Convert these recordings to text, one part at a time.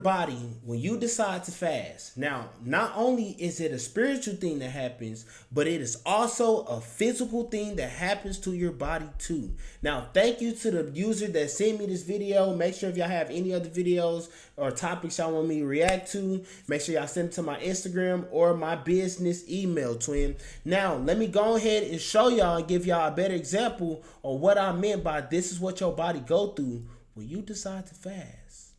body when you decide to fast. Now, not only is it a spiritual thing that happens, but it is also a physical thing that happens to your body too. Now, thank you to the user that sent me this video. Make sure if y'all have any other videos or topics y'all want me to react to, make sure y'all send it to my Instagram or my business email, twin. Now, let me go ahead and show y'all and give y'all a better example of what I meant by this is what your body go through when you decide to fast.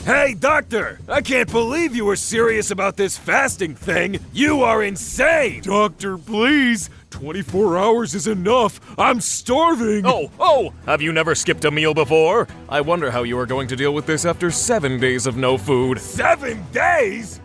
Hey, doctor! I can't believe you were serious about this fasting thing! You are insane! Doctor, please! 24 hours is enough! I'm starving! Oh! Have you never skipped a meal before? I wonder how you are going to deal with this after 7 days of no food. 7 days?!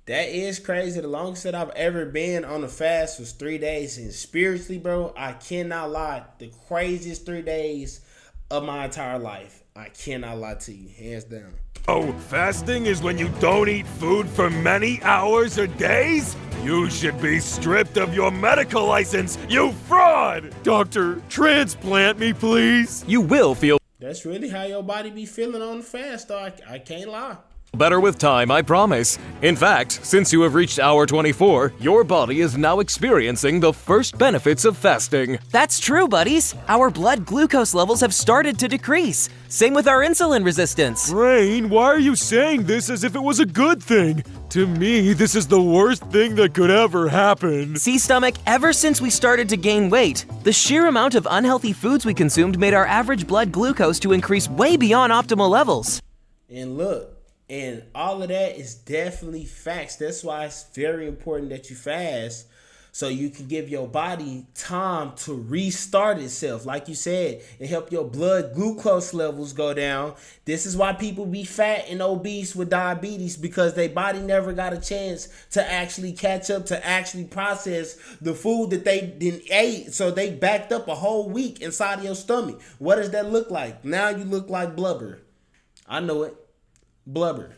That is crazy. The longest that I've ever been on a fast was 3 days. And spiritually, bro, I cannot lie. The craziest 3 days of my entire life. I cannot lie to you. Hands down. Oh, fasting is when you don't eat food for many hours or days? You should be stripped of your medical license, you fraud! Doctor, transplant me, please! You will feel That's really how your body be feeling on the fast, though. I can't lie. better with time, I promise. In fact, since you have reached hour 24, your body is now experiencing the first benefits of fasting. That's true, buddies. Our blood glucose levels have started to decrease. Same with our insulin resistance. Brain, why are you saying this as if it was a good thing? To me, this is the worst thing that could ever happen. See, Stomach, ever since we started to gain weight, the sheer amount of unhealthy foods we consumed made our average blood glucose to increase way beyond optimal levels. And look, and all of that is definitely facts. That's why it's very important that you fast, so you can give your body time to restart itself. Like you said, and help your blood glucose levels go down. This is why people be fat and obese with diabetes, because their body never got a chance to actually catch up, to actually process the food that they didn't ate. So they backed up a whole week inside of your stomach. What does that look like? Now you look like blubber. I know it. Blubber.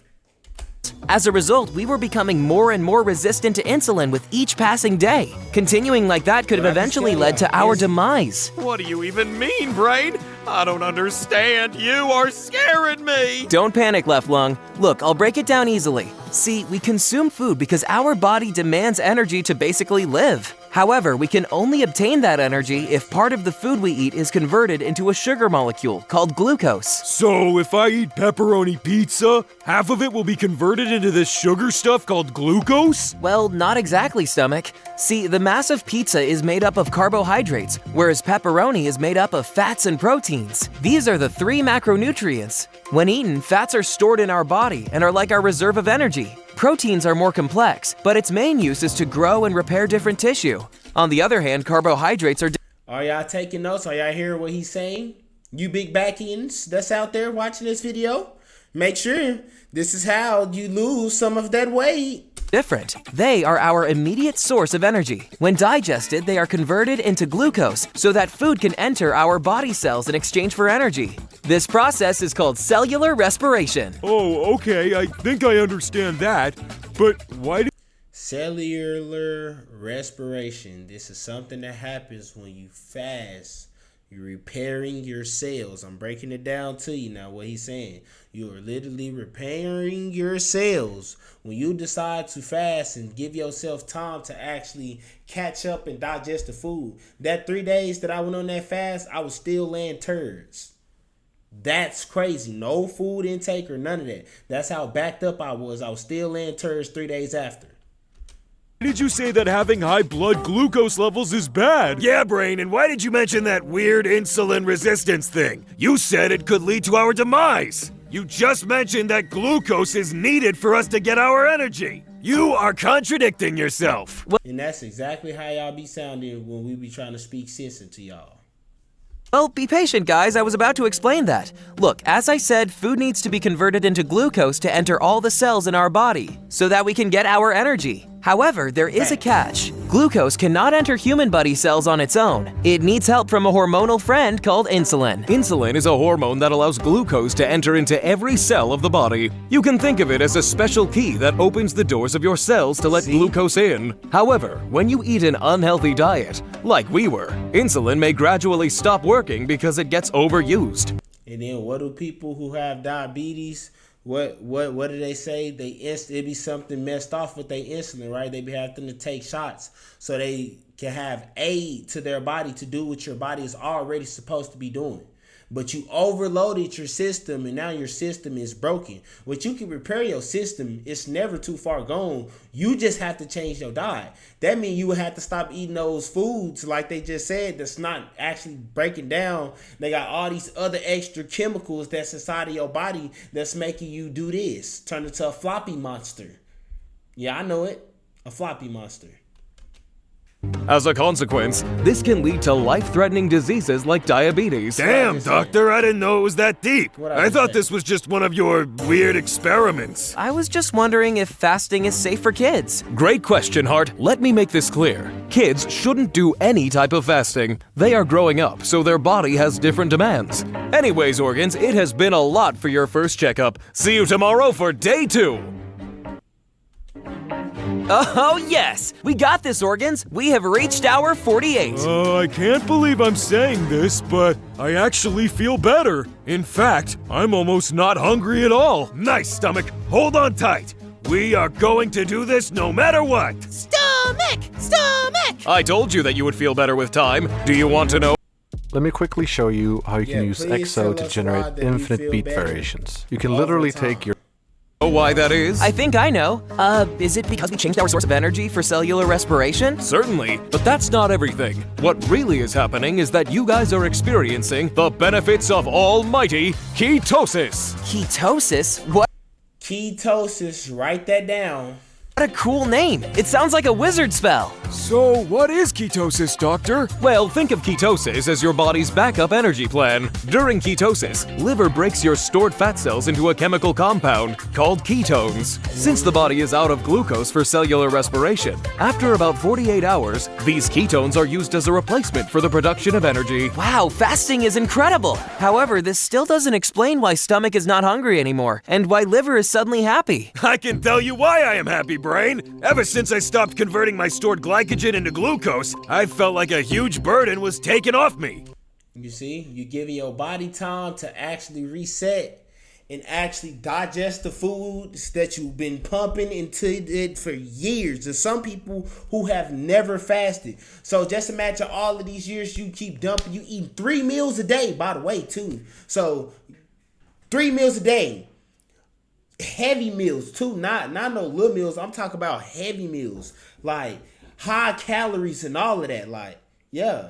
As a result, we were becoming more and more resistant to insulin with each passing day. Continuing like that could have eventually led to our demise. What do you even mean, Brain? I don't understand. You are scaring me. Don't panic, Left Lung. Look, I'll break it down easily. See, we consume food because our body demands energy to basically live. However, we can only obtain that energy if part of the food we eat is converted into a sugar molecule called glucose. So, if I eat pepperoni pizza, half of it will be converted into this sugar stuff called glucose? Well, not exactly, Stomach. See, the mass of pizza is made up of carbohydrates, whereas pepperoni is made up of fats and proteins. These are the three macronutrients. When eaten, fats are stored in our body and are like our reserve of energy. Proteins are more complex, but its main use is to grow and repair different tissue. On the other hand, carbohydrates are... Are y'all taking notes? Are y'all hearing what he's saying? You big backians that's out there watching this video, make sure this is how you lose some of that weight. different. They are our immediate source of energy. When digested, they are converted into glucose so that food can enter our body cells in exchange for energy. This process is called cellular respiration. Oh, okay, I think I understand that. But why do... Cellular respiration. This is something that happens when you fast. You're repairing your cells. I'm breaking it down to you now, what he's saying. You are literally repairing your cells. When you decide to fast and give yourself time to actually catch up and digest the food. That 3 days that I went on that fast, I was still laying turds. That's crazy. No food intake or none of that. That's how backed up I was. I was still laying turds 3 days after. Did you say that having high blood glucose levels is bad? Yeah, Brain, and why did you mention that weird insulin resistance thing? You said it could lead to our demise. You just mentioned that glucose is needed for us to get our energy. You are contradicting yourself. And that's exactly how y'all be sounding when we be trying to speak sense into y'all. Well, be patient, guys. I was about to explain that. Look, as I said, food needs to be converted into glucose to enter all the cells in our body so that we can get our energy. However, there is a catch. Glucose cannot enter human body cells on its own. It needs help from a hormonal friend called insulin. Insulin is a hormone that allows glucose to enter into every cell of the body. You can think of it as a special key that opens the doors of your cells to let glucose in. However, when you eat an unhealthy diet, like we were, insulin may gradually stop working because it gets overused. And then what do people who have diabetes, what do they say? It be something messed off with their insulin, right? They be having to take shots so they can have aid to their body to do what your body is already supposed to be doing. But you overloaded your system and now your system is broken. What you can repair your system, it's never too far gone. You just have to change your diet. That means you would have to stop eating those foods like they just said that's not actually breaking down. They got all these other extra chemicals that's inside of your body that's making you do this. Turn into a floppy monster. Yeah, I know it. A floppy monster. As a consequence, this can lead to life-threatening diseases like diabetes. Damn, doctor, I didn't know it was that deep. What I thought this was just one of your weird experiments. I was just wondering if fasting is safe for kids. Great question, Hart. Let me make this clear. Kids shouldn't do any type of fasting. They are growing up, so their body has different demands. Anyways, organs, it has been a lot for your first checkup. See you tomorrow for day 2. Oh yes! We got this, organs! We have reached hour 48. I can't believe I'm saying this, but I actually feel better. In fact, I'm almost not hungry at all. Nice, stomach. Hold on tight. We are going to do this no matter what. Stomach! Stomach! I told you that you would feel better with time. Do you want to know? Let me quickly show you how you can use please tell EXO to us why generate that you infinite feel beat better variations. You can all the literally time. take your Know why that is? I think I know. Is it because we changed our source of energy for cellular respiration? Certainly, but that's not everything. What really is happening is that you guys are experiencing the benefits of almighty ketosis. Ketosis? What Ketosis, write that down. a cool name! It sounds like a wizard spell. So, what is ketosis, Doctor? Well, think of ketosis as your body's backup energy plan. During ketosis, liver breaks your stored fat cells into a chemical compound called ketones. Since the body is out of glucose for cellular respiration, after about 48 hours, these ketones are used as a replacement for the production of energy. Wow, fasting is incredible! However, this still doesn't explain why stomach is not hungry anymore, and why liver is suddenly happy. I can tell you why I am happy, brain. Ever since I stopped converting my stored glycogen into glucose, I felt like a huge burden was taken off me. You see, you're giving your body time to actually reset and actually digest the foods that you've been pumping into it for years. There's some people who have never fasted. So just imagine all of these years you keep dumping. You eat 3 meals a day, by the way, too. So 3 meals a day. Heavy meals too, not no little meals. I'm talking about heavy meals, like high calories and all of that. Like, yeah.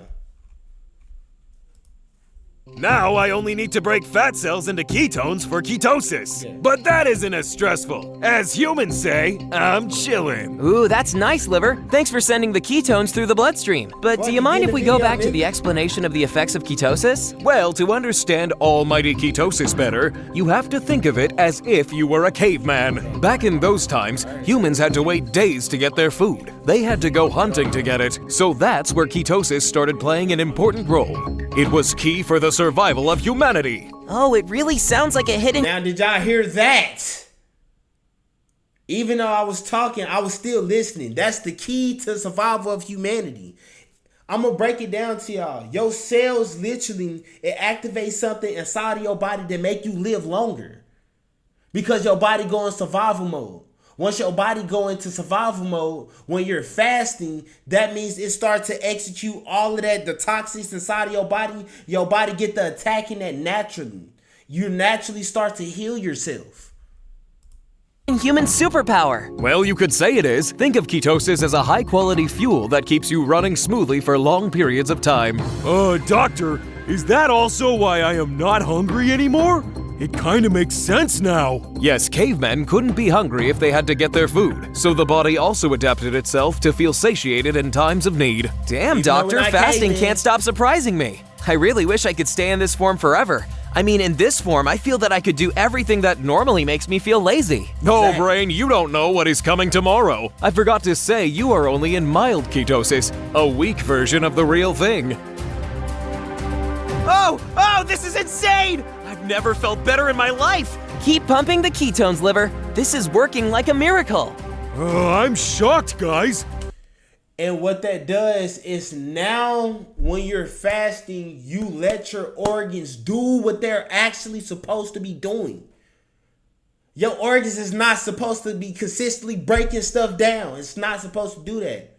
Now I only need to break fat cells into ketones for ketosis. Yeah. But that isn't as stressful. As humans say, I'm chillin'. Ooh, that's nice, liver. Thanks for sending the ketones through the bloodstream. But Well, do you mind begin if we the go video, back to man. the explanation of the effects of ketosis? Well, to understand almighty ketosis better, you have to think of it as if you were a caveman. Back in those times, humans had to wait days to get their food. They had to go hunting to get it, so that's where ketosis started playing an important role. It was key for the survival of humanity. Oh, it really sounds like a hidden... Now, did y'all hear that? Even though I was talking, I was still listening. That's the key to survival of humanity. I'm gonna break it down to y'all. Your cells literally, it activates something inside of your body that make you live longer. Because your body go in survival mode. Once your body go into survival mode, when you're fasting, that means it starts to execute all of that, the toxins inside of your body get the attacking that naturally. You naturally start to heal yourself. human superpower. Well, you could say it is. Think of ketosis as a high-quality fuel that keeps you running smoothly for long periods of time. Doctor, is that also why I am not hungry anymore? It kinda makes sense now. Yes, cavemen couldn't be hungry if they had to get their food, so the body also adapted itself to feel satiated in times of need. Damn, Even though doctor, we're not fasting cavemen. can't stop surprising me. I really wish I could stay in this form forever. I mean, in this form, I feel that I could do everything that normally makes me feel lazy. No, Brain, you don't know what is coming tomorrow. I forgot to say you are only in mild ketosis, a weak version of the real thing. Oh, this is insane! I've never felt better in my life. Keep pumping the ketones, liver. This is working like a miracle. I'm shocked, guys. And what that does is now when you're fasting, you let your organs do what they're actually supposed to be doing. Your organs is not supposed to be consistently breaking stuff down. It's not supposed to do that.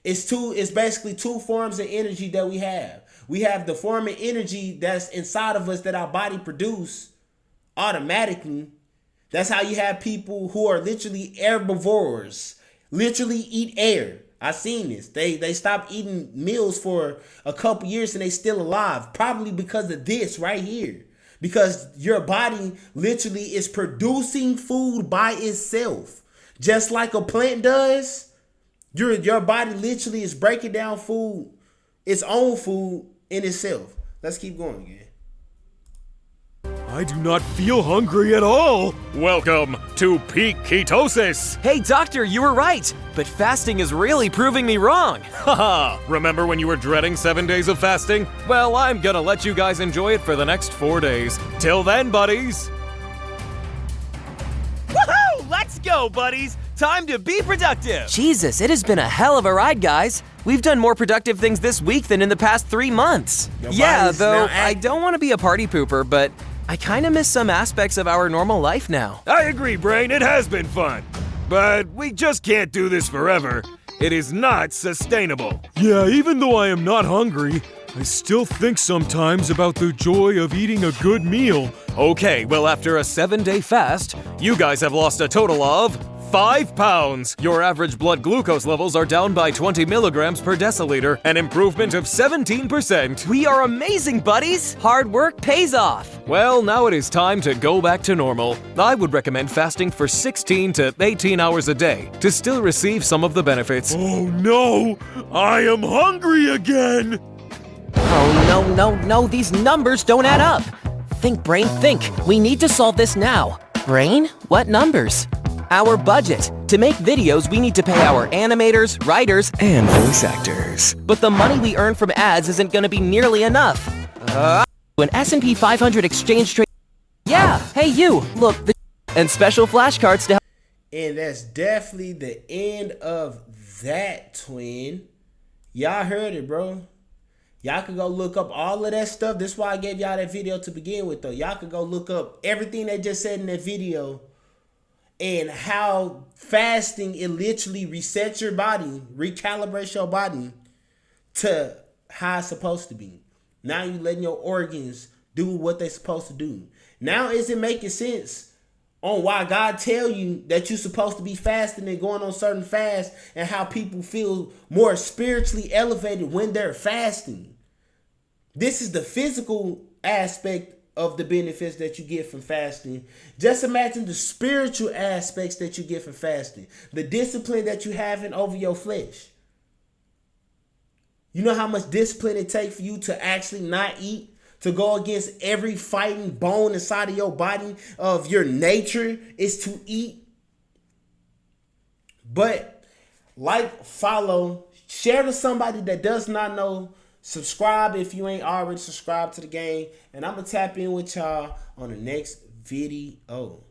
It's basically two forms of energy that we have. We have the form of energy that's inside of us that our body produce automatically. That's how you have people who are literally herbivores, literally eat air. I seen this. They stopped eating meals for a couple years and they still alive. Probably because of this right here. Because your body literally is producing food by itself. Just like a plant does. Your body literally is breaking down food, its own food in itself. Let's keep going again. I do not feel hungry at all. Welcome to peak ketosis. Hey, doctor, you were right. But fasting is really proving me wrong. Haha, remember when you were dreading 7 days of fasting? Well, I'm gonna let you guys enjoy it for the next 4 days. Till then, buddies. Woohoo! Let's go, buddies. Time to be productive. Jesus, it has been a hell of a ride, guys. We've done more productive things this week than in the past 3 months. Yeah, though I don't want to be a party pooper, but I kind of miss some aspects of our normal life now. I agree, Brain, it has been fun. But we just can't do this forever. It is not sustainable. Yeah, even though I am not hungry, I still think sometimes about the joy of eating a good meal. Okay, well, after a 7-day fast, you guys have lost a total of 5 pounds. Your average blood glucose levels are down by 20 milligrams per deciliter, an improvement of 17%. We are amazing, buddies. Hard work pays off. Well, now it is time to go back to normal. I would recommend fasting for 16 to 18 hours a day to still receive some of the benefits. Oh no, I am hungry again. Oh, no, these numbers don't add up. Think, Brain, think. We need to solve this now. Brain, what numbers? Our budget. To make videos, we need to pay our animators, writers, and voice actors. But the money we earn from ads isn't going to be nearly enough. An S&P 500 exchange trade. Yeah, hey you, look, and special flashcards to help. And that's definitely the end of that, twin. Y'all heard it, bro. Y'all can go look up all of that stuff. That's why I gave y'all that video to begin with, though. Y'all can go look up everything they just said in that video. And how fasting, it literally resets your body, recalibrates your body to how it's supposed to be. Now you letting your organs do what they're supposed to do. Now is it making sense on why God tell you that you're supposed to be fasting and going on certain fasts, and how people feel more spiritually elevated when they're fasting? This is the physical aspect of the benefits that you get from fasting. Just imagine the spiritual aspects that you get from fasting. The discipline that you have over your flesh. You know how much discipline it takes for you to actually not eat? To go against every fighting bone inside of your body of your nature is to eat. But like, follow, share to somebody that does not know. Subscribe if you ain't already subscribed to the game. And I'm going to tap in with y'all on the next video.